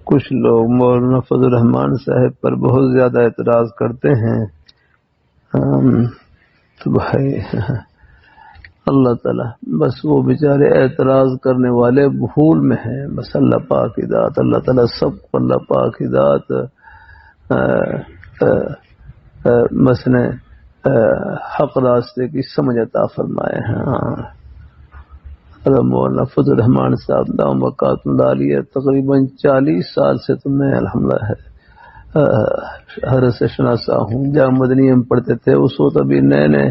کچھ لوگ مولانا فضل الرحمان صاحب پر بہت زیادہ اعتراض کرتے ہیں. تو بھائی اللہ تعالیٰ بس وہ بیچارے اعتراض کرنے والے بھول میں ہیں. بس اللہ پاک کی ذات، اللہ تعالیٰ سب کو اللہ پاک کی ذات بس نے حق راستے کی سمجھ عطا فرمائے ہیں. مولانا فضل الرحمان صاحب دام وقات مدالیہ تقریباً 40 سال سے تو میں الحمدللہ حضرت سے شناسا ہوں. جہاں مدنی ہم پڑھتے تھے اس وقت ابھی نئے نئے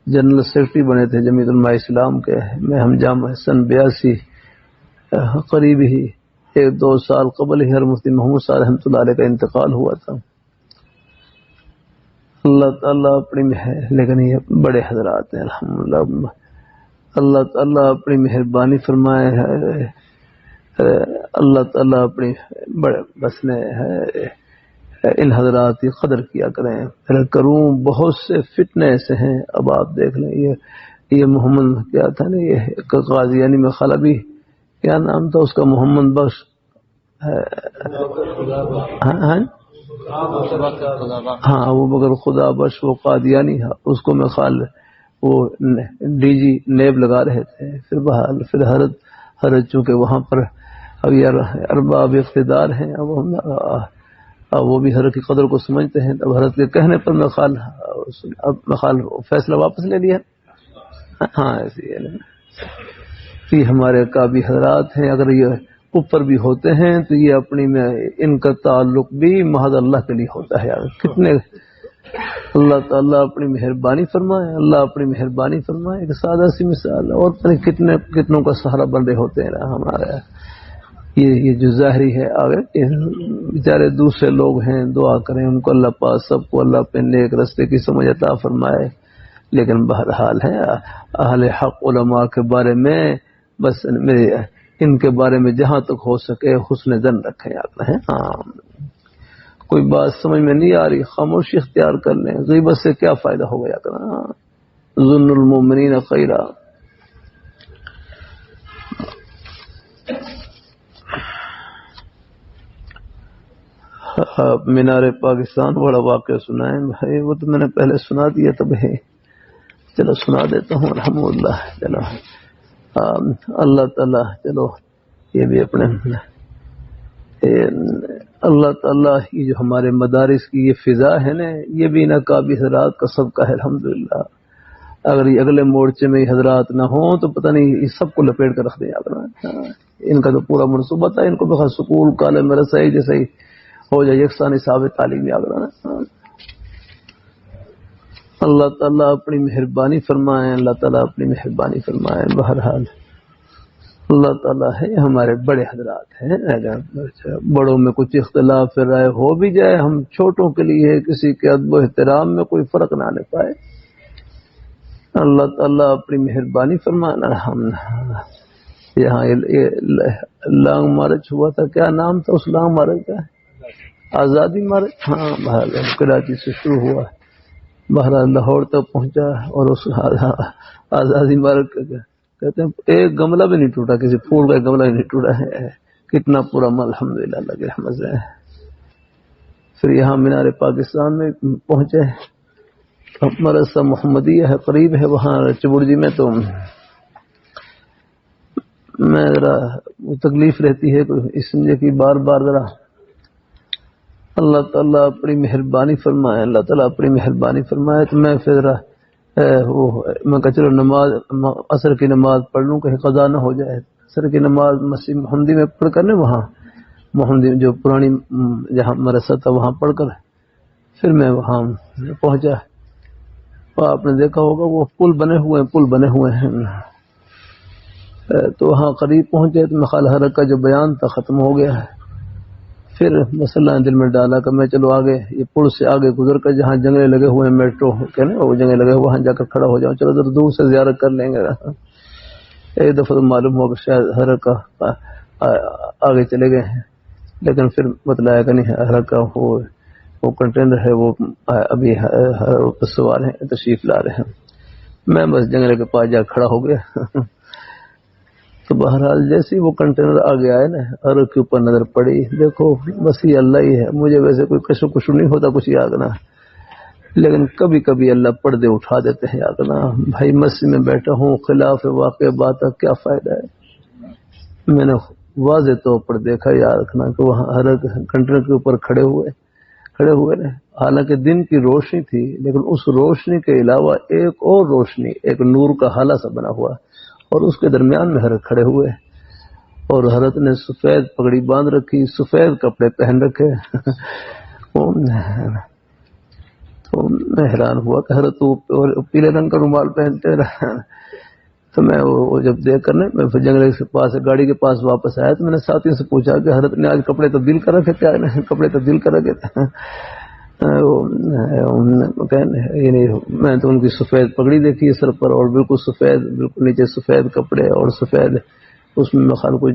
جنرل سیکرٹری بنے تھے جمیعت علماء اسلام کے. میں ہم جامع سن 82 قریب ہی 1-2 سال قبل ہی حضرت مفتی محمود صاحب رحمۃ اللہ علیہ کا انتقال ہوا تھا. اللہ تعالیٰ اپنی لیکن یہ بڑے حضرات ہیں الحمدللہ. اللہ تعالیٰ اپنی مہربانی فرمائے ہے. اللہ تعالیٰ اپنی بڑے بس نے ان حضرات کی قدر کیا کریں. پھر کروں بہت سے فتنے ایسے ہیں. اب آپ دیکھ لیں یہ محمد کیا تھا نا، یہ قادیانی میں خلبی کیا نام تھا اس کا، محمد بخش ہاں وہ مگر خدا بخش وہ قادیانی ہے. اس کو میں وہ ڈی جی نیب لگا رہے تھے. پھر حضرت چونکہ وہاں پر اب یہ ارباب اقتدار ہیں، اب وہ بھی حضرت کی قدر کو سمجھتے ہیں. اب حضرت کے کہنے پر میں فیصلہ واپس لے لیا. ہاں ایسی ہے یہ ہمارے کابی حضرات ہیں. اگر یہ اوپر بھی ہوتے ہیں تو یہ اپنی میں ان کا تعلق بھی محض اللہ کے لیے ہوتا ہے. کتنے اللہ تعالیٰ اپنی مہربانی فرمائے، اللہ اپنی مہربانی فرمائے. ایک سادہ سی مثال اور کتنوں کا سہارا بن رہے ہوتے ہیں ہمارے. یہ جو ظاہری ہے آگے بیچارے دوسرے لوگ ہیں، دعا کریں ان کو اللہ پاک سب کو اللہ پہ نیک رستے کی سمجھ عطا فرمائے. لیکن بہرحال ہے اہل حق علماء کے بارے میں بس ان کے بارے میں جہاں تک ہو سکے حسن ظن رکھیں. آپ ہیں ہاں کوئی بات سمجھ میں نہیں آ رہی خاموشی اختیار کر لیں. غیبت سے کیا فائدہ ہو گیا کرنا. ظن المؤمنین خیرا. مینار پاکستان بڑا واقعہ سنائیں بھائی. وہ تو میں نے پہلے سنا دیا تھا بھائی، چلو سنا دیتا ہوں الحمدللہ. چلو اللہ تعالیٰ چلو یہ بھی اپنے اللہ تعالیٰ یہ جو ہمارے مدارس کی یہ فضا ہے نا، یہ بھی ناقابل حضرات کا صدقہ ہے الحمدللہ. اگر یہ اگلے مورچے میں یہ حضرات نہ ہوں تو پتہ نہیں یہ سب کو لپیٹ کر رکھ دیں. ان کا تو پورا منصوبہ تھا ان کو بخیر سکول کالج میں رسائی جیسے ہی ہو جائے یکساں نصاب تعلیمی آگرہ. اللہ تعالیٰ اپنی مہربانی فرمائے، اللہ تعالیٰ اپنی مہربانی فرمائے. بہرحال اللہ تعالیٰ ہے ہمارے بڑے حضرات ہیں. بڑوں میں کچھ اختلاف رائے ہو بھی جائے، ہم چھوٹوں کے لیے کسی کے ادب و احترام میں کوئی فرق نہ آنے پائے. اللہ تعالیٰ اپنی مہربانی فرمانا. ہم یہاں لانگ مارچ ہوا تھا، کیا نام تھا اس لانگ مارچ کا؟ آزادی مارچ. ہاں بہرحال کراچی سے شروع ہوا، بہرحال لاہور تک پہنچا. اور اس آزادی مارچ کا کہتے ہیں ایک گملہ بھی نہیں ٹوٹا، کسی پھول کا گملہ بھی نہیں ٹوٹا ہے. کتنا پورا الحمدللہ اللہ کی رحمت سے. پھر یہاں مینار پاکستان میں پہنچے. مدرسہ محمدیہ ہے قریب ہے وہاں چبڑجی میں. تو میں ذرا تکلیف رہتی ہے اس لیے کہ بار بار ذرا اللہ تعالیٰ اپنی مہربانی فرمائے، اللہ تعالیٰ اپنی مہربانی فرمائے. تو میں پھر میں کہا چلو نماز عصر کی نماز پڑھ لوں کہیں قضا نہ ہو جائے. عصر کی نماز مسجد محمدی میں پڑھ کر نا، وہاں محمدی جو پرانی جہاں مدرسہ تھا وہاں پڑھ کر پھر میں وہاں پہنچا. آپ نے دیکھا ہوگا وہ پل بنے ہوئے ہیں. تو وہاں قریب پہنچے تو مخال حرک کا جو بیان تھا ختم ہو گیا ہے. پھر مسئلہ دل میں ڈالا کہ میں چلو آگے یہ پل سے آگے گزر کر جہاں جنگلے لگے ہوئے ہیں میٹرو کے نا وہ جنگلے لگے وہاں جا کر کھڑا ہو جاؤں. چلو ذرا دور سے زیارت کر لیں گے. ایک دفعہ تو معلوم ہوا کہ شاید حرک کا آگے چلے گئے ہیں، لیکن پھر بتلایا کہ نہیں حرک کا وہ کنٹینر ہے وہ ابھی سوار ہیں تشریف لا رہے ہیں. میں بس جنگلے کے پاس جا کھڑا ہو گیا. تو بہرحال جیسے وہ کنٹینر آگے آئے نا عرق کے اوپر نظر پڑی، دیکھو بس یہ اللہ ہی ہے، مجھے ویسے کوئی کشو کشو نہیں ہوتا کچھ یاگنا، لیکن کبھی کبھی اللہ پردے اٹھا دیتے ہیں یاگنا۔ بھائی مسجد میں بیٹھا ہوں، خلاف واقع بات کا کیا فائدہ ہے؟ میں نے واضح طور پر دیکھا یاد رکھنا کہ وہاں عرق کنٹینر کے اوپر کھڑے ہوئے نا، حالانکہ دن کی روشنی تھی لیکن اس روشنی کے علاوہ ایک اور روشنی، ایک نور کا حالہ سا بنا ہوا، اور اس کے درمیان میں حضرت کھڑے ہوئے، اور حضرت نے سفید پگڑی باندھ رکھی، سفید کپڑے پہن رکھے۔ تو میں حیران ہوا کہ حضرت تو پیلے رنگ کا رومال پہنتے رہا۔ تو میں وہ جب دیکھ کر میں پھر جنگل کے پاس گاڑی کے پاس واپس آیا تو میں نے ساتھی سے پوچھا کہ حضرت نے آج کپڑے تبدیل کر رکھے کیا؟ کپڑے تبدیل کر رکھے تھے؟ یعنی میں تو ان کی سفید پگڑی دیکھی ہے سر پر، اور بالکل سفید، بالکل نیچے سفید کپڑے اور سفید اس میں مخال کوئی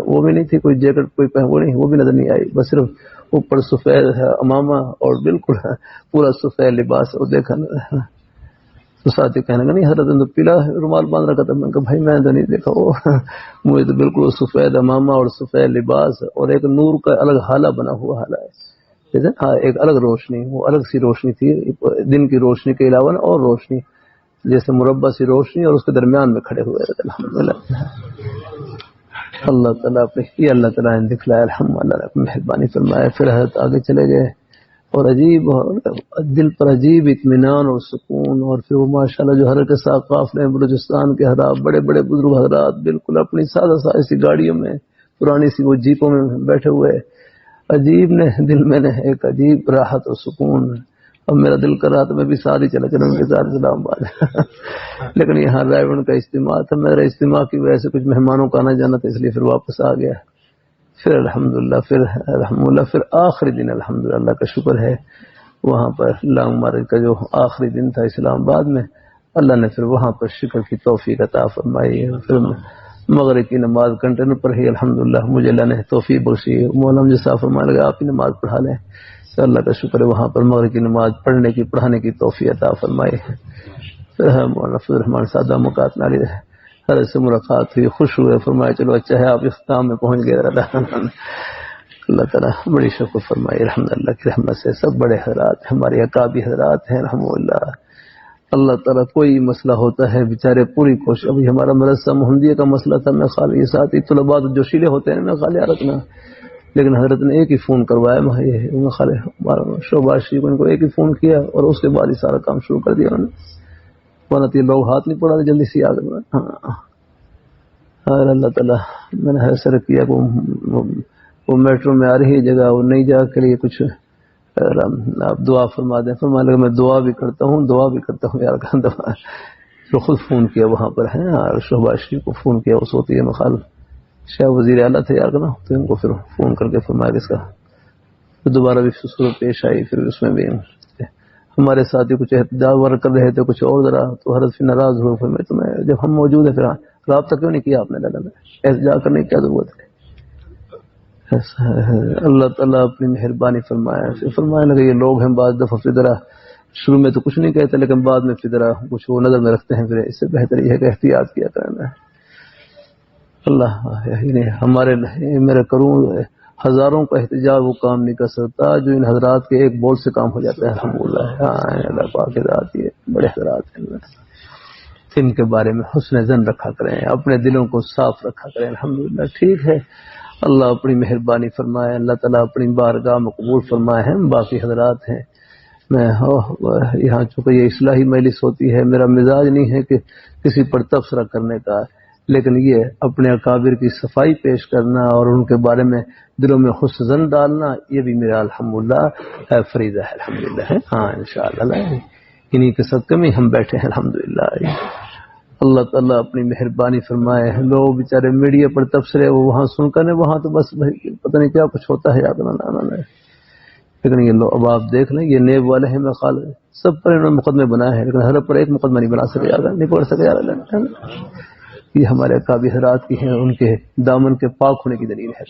وہ بھی نہیں تھی، کوئی جیکٹ کوئی وہ نہیں، وہ بھی نظر نہیں آئی، بس صرف اوپر سفید ہے امامہ اور بالکل پورا سفید لباس وہ دیکھا۔ تو ساتھی کہنے لگا نہیں حضرت نے تو پیلا رومال باندھ رکھا تھا۔ میں نے کہا بھائی میں تو نہیں دیکھا، وہ مجھے تو بالکل سفید امامہ اور سفید لباس اور ایک نور کا الگ حالہ بنا ہوا حالہ ہے، ہاں ایک الگ روشنی، وہ الگ سی روشنی تھی دن کی روشنی کے علاوہ اور روشنی جیسے مربع سی روشنی، اور اس کے درمیان میں کھڑے ہوئے رہتے۔ الحمدللہ اللہ تعالیٰ یہ اللہ تعالیٰ نے دکھلایا، الحمدللہ مہربانی فرمائے۔ پھر حضرت آگے چلے گئے اور عجیب دل پر عجیب اطمینان اور سکون، اور پھر وہ ماشاءاللہ جو حضرت ثقاف نے بلوچستان کے حضرات بڑے بڑے بزرگ حضرات بالکل اپنی سادہ سی گاڑیوں میں، پرانی سی وہ جیپوں میں بیٹھے ہوئے، عجیب نے دل میں نے ایک عجیب راحت اور سکون۔ اب میرا دل کر رہا تھا میں بھی ساتھ ہی چلا ان کے ساتھ اسلام آباد، لیکن یہاں رائے گڑھ کا اجتماع تھا، میرا اجتماع کی وجہ سے کچھ مہمانوں کا آنا جانا تھا، اس لیے پھر واپس آ گیا۔ پھر الحمدللہ پھر آخری دن الحمدللہ اللہ کا شکر ہے وہاں پر لانگ مارچ کا جو آخری دن تھا اسلام آباد میں، اللہ نے پھر وہاں پر شکر کی توفیق عطا فرمائی۔ پھر مغرب کی نماز کنٹینر پر ہی الحمدللہ مجھے اللہ نے توفیق بخشی، مولانا جی صاحب فرمانے لگا آپ ہی نماز پڑھا لیں، تو اللہ کا شکر ہے وہاں پر مغرب کی نماز پڑھانے کی توفیق عطا فرمائی۔ پھر مولانا فضل الرحمان سادہ مکات نالی حضرت سے ملاقات ہوئی، خوش ہوئے، فرمایا چلو اچھا ہے آپ اختتام میں پہنچ گئے۔ اللہ تعالیٰ بڑی شکر فرمائی، الحمدللہ کی رحمت سے سب بڑے حضرات ہمارے اکابر حضرات ہیں الحمدللہ۔ اللہ تعالیٰ کوئی مسئلہ ہوتا ہے بیچارے پوری کوشش، ابھی ہمارا مدرسہ محمدیہ کا مسئلہ تھا، میں خالی یہ ساتھی طلباء جوشیلے ہوتے ہیں میں خالی رکھنا، لیکن حضرت نے ایک ہی فون کروایا، میں خالی شعبہ شریف ان کو ایک ہی فون کیا اور اس کے بعد ہی سارا کام شروع کر دیا انہوں نے، ورنہ تو لوگ ہاتھ نہیں پڑا جلدی سے یاد کرنا۔ اللہ تعالیٰ میں نے حیثر کیا وہ میٹرو میں آ رہی جگہ وہ نئی جگہ کے لیے کچھ آپ دعا فرما دیں، فرمانے لگا میں دعا بھی کرتا ہوں یار دعا جو خود فون کیا وہاں پر ہے اور شعبہ شریف کو فون کیا، اس ہوتی ہے مخال شاہ وزیر اعلیٰ تھے یار نا، تو ان کو پھر فون کر کے فرمایا اس کا دوبارہ بھی صورت پیش آئی، پھر اس میں بھی ہمارے ساتھی کچھ احتجاج ورک کر رہے تھے کچھ اور ذرا، تو حضرت پھر ناراض ہوئے، پھر میں تمہیں جب ہم موجود ہیں پھر رابطہ کیوں نہیں کیا آپ نے لگا میں احتجاج کرنے کی کیا ضرورت ہے؟ اللہ تعالیٰ اپنی مہربانی فرمایا لگا یہ لوگ ہیں بعض دفعہ فدرہ شروع میں تو کچھ نہیں کہتے لیکن بعد میں فدرہ کچھ وہ نظر میں رکھتے ہیں، پھر اس سے بہتر یہ ہے کہ احتیاط کیا کرنا ہے۔ اللہ ہمارے میرے کروں ہزاروں کا احتجاج وہ کام نہیں کر سکتا جو ان حضرات کے ایک بول سے کام ہو جاتا ہے الحمدللہ۔ اللہ پاک حضرات یہ بڑے حضرات ہیں، ان کے بارے میں حسن ظن رکھا کریں، اپنے دلوں کو صاف رکھا کریں الحمدللہ۔ ٹھیک ہے اللہ اپنی مہربانی فرمائے، اللہ تعالیٰ اپنی بارگاہ میں قبول فرمائے ہیں، باقی حضرات ہیں میں یہاں چونکہ یہ اصلاحی مجلس ہوتی ہے، میرا مزاج نہیں ہے کہ کسی پر تبصرہ کرنے کا، لیکن یہ اپنے اکابر کی صفائی پیش کرنا اور ان کے بارے میں دلوں میں حسن ظن ڈالنا یہ بھی میرا الحمدللہ فریضہ ہے الحمدللہ ہے۔ ہاں انشاءاللہ انہی کے صدقے میں ہم بیٹھے ہیں الحمدللہ۔ اللہ تعالیٰ اپنی مہربانی فرمائے، لوگ بیچارے میڈیا پر تبصرے وہ وہاں سن کر وہاں تو بس پتہ نہیں کیا کچھ ہوتا ہے یاد نہ، لیکن یہ لوگ اب آپ دیکھ لیں یہ نیب والے ہیں، میں خال سب پر انہوں نے مقدمے بنائے ہیں لیکن ہر پر ایک مقدمہ نہیں بنا سکے یاد نہیں پڑھ سکے یاد۔ یہ ہمارے اکابر حضرات کی ہیں، ان کے دامن کے پاک ہونے کی دلیل ہے۔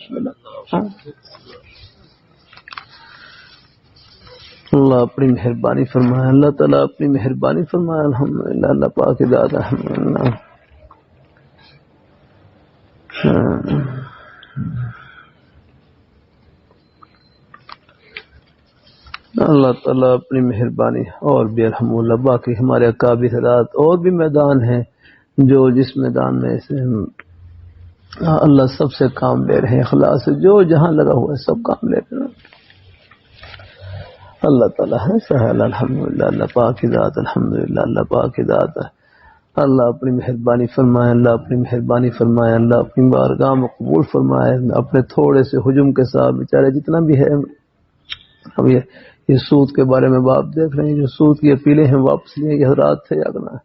اللہ اپنی مہربانی فرمائے، اللہ تعالیٰ اپنی مہربانی فرمائے الحمدللہ، اللہ پاک ذات الحمدللہ۔ اللہ تعالیٰ اپنی مہربانی اور بھی الحمدللہ باقی ہمارے اکابر حضرات اور بھی میدان ہیں جو جس میدان میں سے اللہ سب سے کام لے رہے ہیں اخلاص سے، جو جہاں لگا ہوا ہے سب کام لے رہے ہیں. اللہ تعالیٰ ہے سہل الحمدللہ، اللہ پاک کی ذات الحمدللہ، اللہ پاک کی ذات ہے. اللہ اپنی مہربانی فرمائے، اللہ اپنی مہربانی فرمائے، اللہ اپنی بارگاہ میں قبول فرمائے. اپنے تھوڑے سے ہجوم کے ساتھ بیچارے جتنا بھی ہے، اب یہ سود کے بارے میں باپ دیکھ رہے ہیں، جو سود کی اپیلیں ہیں واپس لیے یہ حضرات تھے جاگنا ہے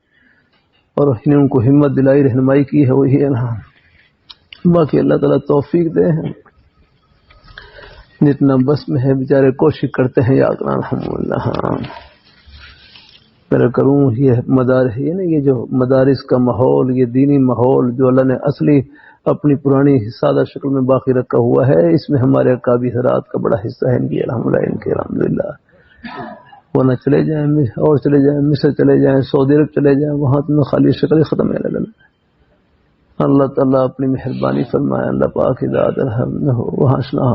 اور انہیں ان کو ہمت دلائی رہنمائی کی ہے، وہی ہے نا. باقی اللہ تعالیٰ توفیق دے ہیں، جتنا بس میں ہے بیچارے کوشش کرتے ہیں یاگنا الحمدللہ. ہاں میرا کروں یہ مدارس یہ نا، یہ جو مدارس کا ماحول، یہ دینی ماحول جو اللہ نے اصلی اپنی پرانی سادہ شکل میں باقی رکھا ہوا ہے، اس میں ہمارے اکابر حضرات کا بڑا حصہ ہے ان کی الحمدللہ. وہ نہ چلے جائیں اور چلے جائیں مصر چلے جائیں سعودی عرب چلے جائیں، وہاں تمہیں خالی شکل ختم ہے لگنا. اللہ تعالیٰ اپنی مہربانی فرمائے، اللہ پاک ذات الحمد وہاں سنا